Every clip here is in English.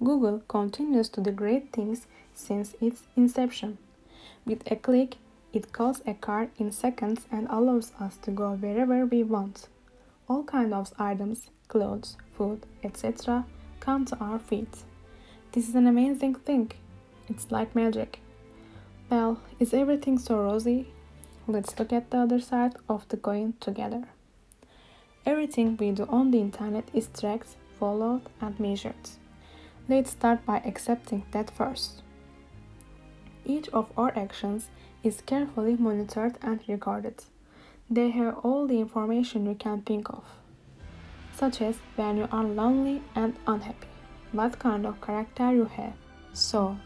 Google continues to do great things since its inception. With a click, it calls a car in seconds and allows us to go wherever we want. All kinds of items, clothes, food, etc. come to our feet. This is an amazing thing. It's like magic. Well, is everything so rosy? Let's look at the other side of the coin together. Everything we do on the internet is tracked, followed, and measured. Let's start by accepting that first. Each of our actions is carefully monitored and recorded. They have all the information you can think of, such as when you are lonely and unhappy, what kind of character you have. So,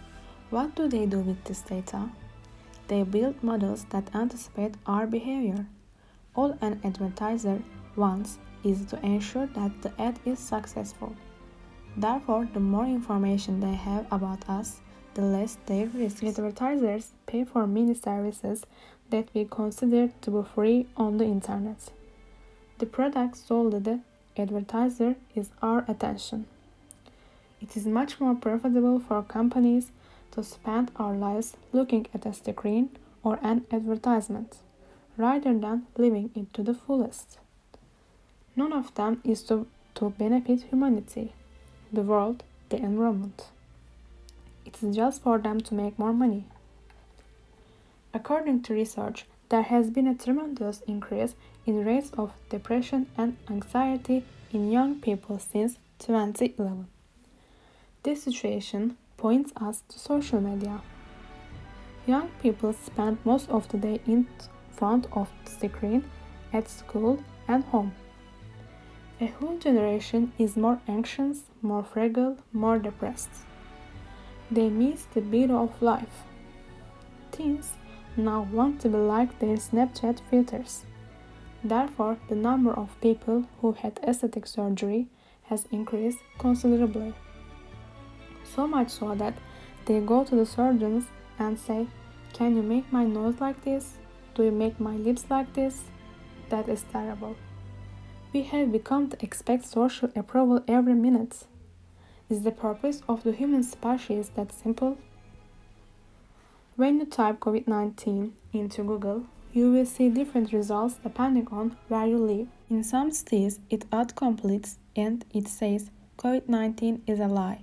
what do they do with this data? They build models that anticipate our behavior. All an advertiser wants is to ensure that the ad is successful. Therefore, the more information they have about us, the less they risk. Advertisers pay for many services that we consider to be free on the internet. The product sold to the advertiser is our attention. It is much more profitable for companies to spend our lives looking at a screen or an advertisement, rather than living it to the fullest. None of them is to benefit humanity, the world, the environment. It is just for them to make more money. According to research, there has been a tremendous increase in rates of depression and anxiety in young people since 2011. This situation points us to social media. Young people spend most of the day in front of the screen at school and home. A whole generation is more anxious, more fragile, more depressed. They miss the beauty of life. Teens now want to be like their Snapchat filters. Therefore, the number of people who had aesthetic surgery has increased considerably. So much so that they go to the surgeons and say, "Can you make my nose like this? Do you make my lips like this?" That is terrible. We have become to expect social approval every minute. Is the purpose of the human species that simple? When you type COVID-19 into Google, you will see different results depending on where you live. In some cities, it autocompletes and it says COVID-19 is a lie.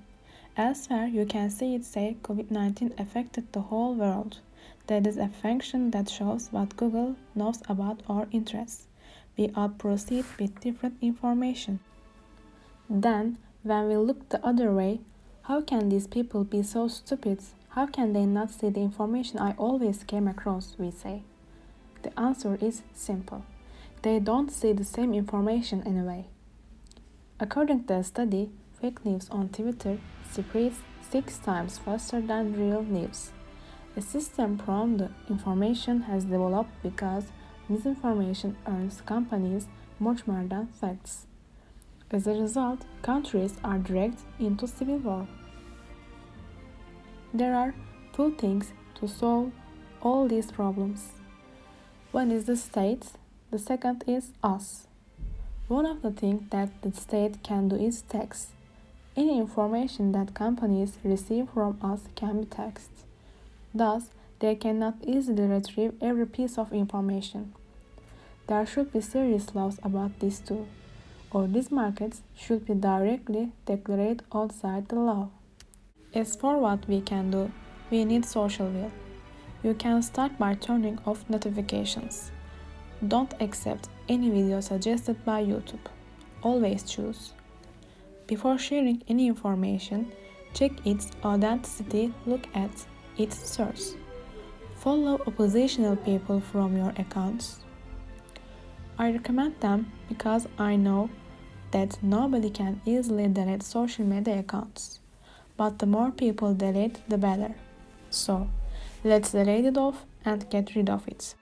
Elsewhere, you can see it say COVID-19 affected the whole world. That is a function that shows what Google knows about our interests. We all proceed with different information. Then, when we look the other way, how can these people be so stupid? How can they not see the information I always came across, we say. The answer is simple. They don't see the same information anyway. According to a study, fake news on Twitter spreads 6 times faster than real news. A system from the information has developed because misinformation earns companies much more than facts. As a result, countries are dragged into civil war. There are two things to solve all these problems. One is the state, the second is us. One of the things that the state can do is tax. Any information that companies receive from us can be taxed. Thus, they cannot easily retrieve every piece of information. There should be serious laws about this too, or these markets should be directly declared outside the law. As for what we can do, we need social will. You can start by turning off notifications. Don't accept any video suggested by YouTube. Always choose. Before sharing any information, check its authenticity, look at its source. Follow oppositional people from your accounts. I recommend them because I know that nobody can easily delete social media accounts. But the more people delete, the better. So, let's delete it off and get rid of it.